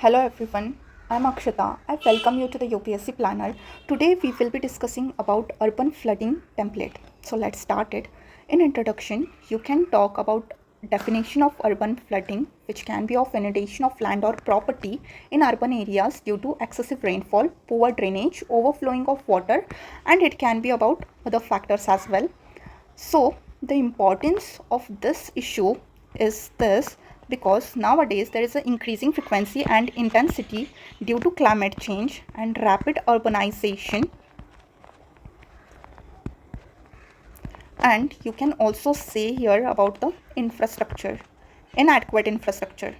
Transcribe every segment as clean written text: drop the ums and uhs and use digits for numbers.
Hello everyone, I'm Akshata. I welcome you to the UPSC Planner. Today we will be discussing about urban flooding template. So let's start it. In introduction, you can talk about definition of urban flooding, which can be of inundation of land or property in urban areas due to excessive rainfall, poor drainage, overflowing of water, and it can be about other factors as well. So, the importance of this issue is this because nowadays there is an increasing frequency and intensity due to climate change and rapid urbanization, and you can also say here about the infrastructure, inadequate infrastructure.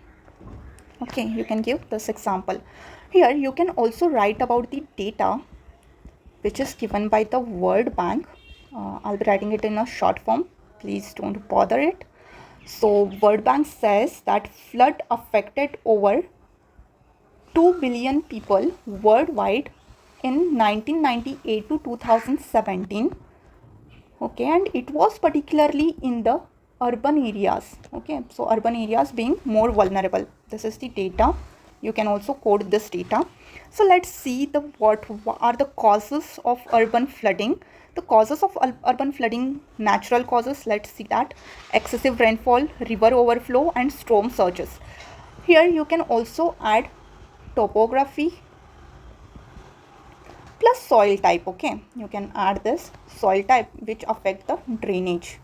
Okay, you can give this example. Here you can also write about the data which is given by the World Bank. I'll be writing it in a short form. Please don't bother it. So, World Bank says that flood affected over 2 billion people worldwide in 1998 to 2017. Okay, and it was particularly in the urban areas. Okay, so urban areas being more vulnerable. This is the data. You can also quote this data. So let's see what are the causes of urban flooding. The causes of urban flooding, natural causes, let's see that: excessive rainfall, river overflow, and storm surges. Here you can also add topography plus soil type. Okay, you can add this soil type which affect the drainage.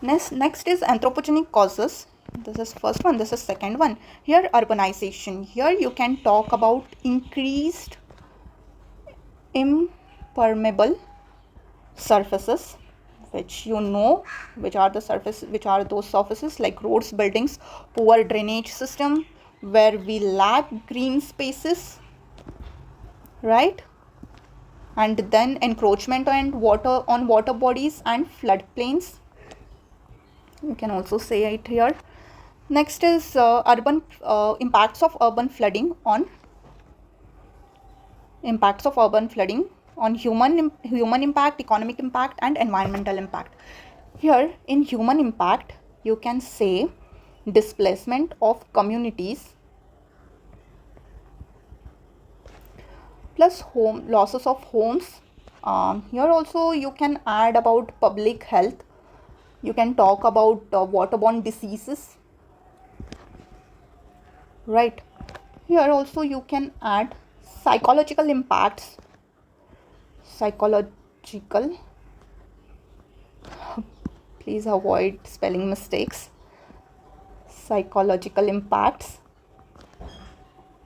Next is anthropogenic causes. This is first one, this is second one. Here urbanization. Here you can talk about increased impermeable surfaces, which which are those surfaces like roads, buildings, poor drainage system, where we lack green spaces, right? And then encroachment and water bodies and floodplains. You can also say it here. Next is urban impacts of urban flooding on human impact, economic impact, and environmental impact. Here in human impact, you can say displacement of communities plus losses of homes. Here also you can add about public health. You can talk about waterborne diseases, right? Here also you can add psychological impacts. Psychological, please avoid spelling mistakes. Psychological impacts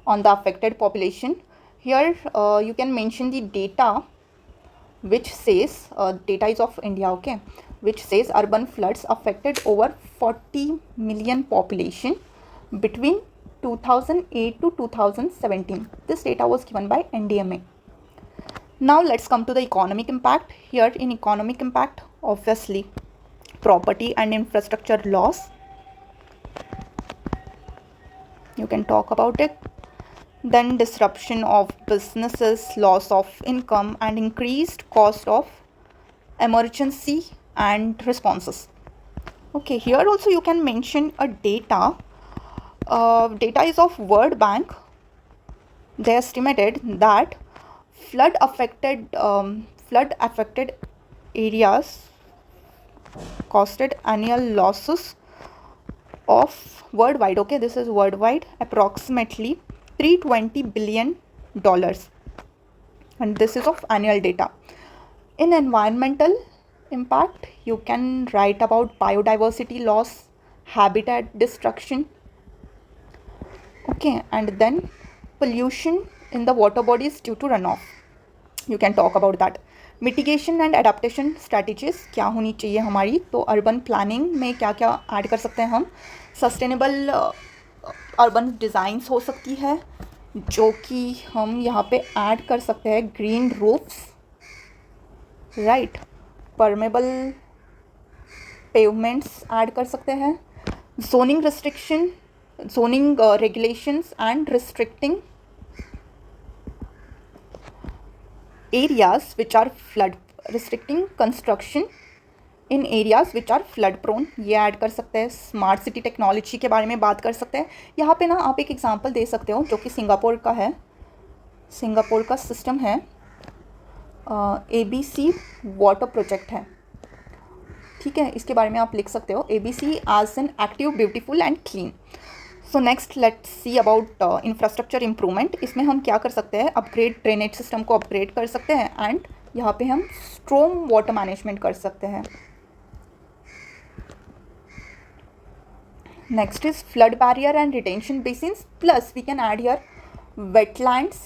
on the affected population. Here you can mention the data which says, data is of India, okay, which says urban floods affected over 40 million population between 2008 to 2017. This data was given by NDMA. Now let's come to the economic impact. Here in economic impact, obviously property and infrastructure loss. You can talk about it. Then disruption of businesses, loss of income, and increased cost of emergency and responses. Okay, here also you can mention a data. Data is of World Bank. They estimated that flood affected areas costed annual losses of worldwide, okay, this is worldwide, approximately $320 billion, and this is of annual data. In environmental impact, you can write about biodiversity loss, habitat destruction, okay, and then pollution in the water bodies due to runoff. You can talk about that. Mitigation and adaptation strategies क्या होनी चाहिए हमारी, तो urban planning में क्या क्या add कर सकते हैं हम. सस्टेनेबल अर्बन डिज़ाइंस हो सकती है, जो कि हम यहाँ पे ऐड कर सकते हैं green roofs, right, permeable pavements add कर सकते हैं, zoning restriction, zoning regulations and restricting areas which are flood, restricting construction in areas which are flood prone, ये ऐड कर सकते हैं। स्मार्ट सिटी टेक्नोलॉजी के बारे में बात कर सकते हैं। यहाँ पे ना आप एक एग्जांपल दे सकते हो जो कि सिंगापुर का है। सिंगापुर का सिस्टम है ABC वाटर प्रोजेक्ट है, ठीक है। इसके बारे में आप लिख सकते हो ABC as an active, beautiful and clean. So next let's see about infrastructure improvement. इसमें हम क्या कर सकते हैं, अपग्रेड ड्रेनेज सिस्टम को अपग्रेड कर सकते हैं एंड यहाँ पे हम स्ट्रॉम वाटर मैनेजमेंट कर सकते हैं। Next is flood barrier and retention basins, plus we can add here wetlands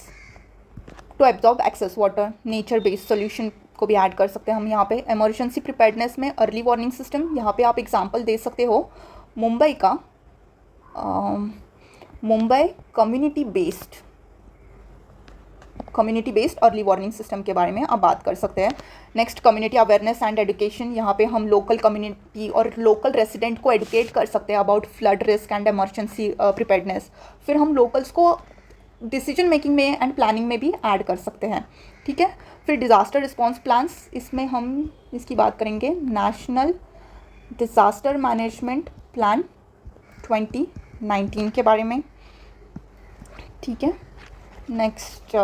to absorb excess water, nature based solution को भी ऐड कर सकते हैं हम यहाँ पे। इमरजेंसी प्रिपेयर्डनेस में अर्ली वार्निंग सिस्टम, यहाँ पे आप एग्जांपल दे सकते हो मुंबई का, Mumbai community based early warning system के बारे में आप बात कर सकते हैं। Next community awareness and education, यहाँ पे हम लोकल कम्युनिटी और लोकल रेसिडेंट को एडुकेट कर सकते हैं about flood risk and emergency preparedness. फिर हम लोकल्स को डिसीजन मेकिंग में एंड प्लानिंग में भी ऐड कर सकते हैं, ठीक है। फिर डिज़ास्टर रिस्पॉन्स प्लान्स, इसमें हम इसकी बात करेंगे नेशनल डिज़ास्टर मैनेजमेंट प्लान 2019 के बारे में, ठीक है। Next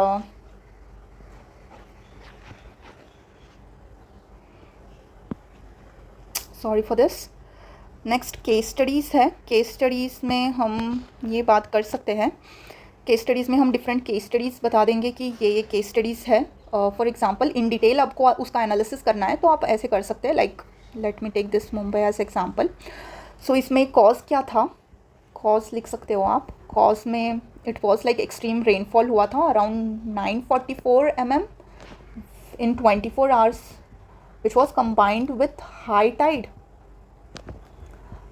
sorry for this. Next case studies है। केस स्टडीज़ में हम ये बात कर सकते हैं, केस स्टडीज़ में हम डिफरेंट केस स्टडीज़ बता देंगे कि ये केस स्टडीज़ है। फॉर एग्जांपल इन डिटेल आपको उसका एनालिसिस करना है तो आप ऐसे कर सकते हैं, like let me take this Mumbai as example. So इसमें कॉज क्या था, कॉज लिख सकते हो आप। कॉज में it was like extreme rainfall हुआ था around 944 mm in 24 hours which was combined with high tide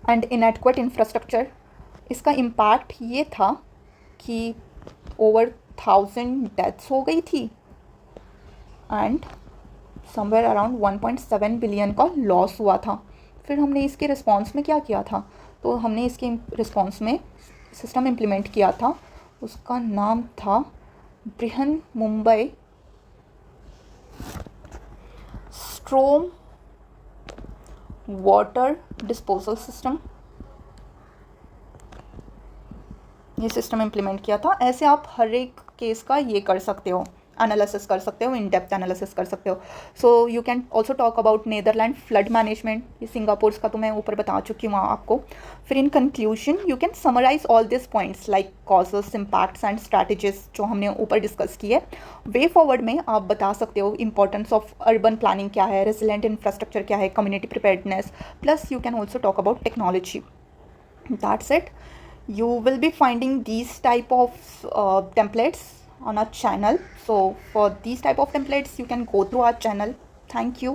and inadequate infrastructure। इसका इम्पैक्ट ये था कि ओवर 1000 डेथ्स हो गई थी एंड समवेयर अराउंड 1.7 बिलियन का लॉस हुआ था। फिर हमने इसके रिस्पॉन्स में क्या किया था, तो हमने इसके रिस्पॉन्स में सिस्टम इम्प्लीमेंट किया था, उसका नाम था Brihan Mumbai storm water disposal system. ये सिस्टम इम्प्लीमेंट किया था। ऐसे आप हर एक केस का ये कर सकते हो, एनालिसिस कर सकते हो, इन डेप्थ एनालिसिस कर सकते हो। So you can also talk about Netherland flood management, ये सिंगापुर का तो मैं ऊपर बता चुकी हूँ आपको। फिर in conclusion you can summarise all this points like causes, impacts and strategies जो हमने ऊपर डिस्कस किए। वे फॉरवर्ड में आप बता सकते हो इंपॉर्टेंस ऑफ अर्बन प्लानिंग क्या है, रेजिलेंट इंफ्रास्ट्रक्चर क्या है, community preparedness, plus you can also talk about technology. That's it. You will be finding these type of templates on our channel. So for these type of templates you can go through our channel. Thank you.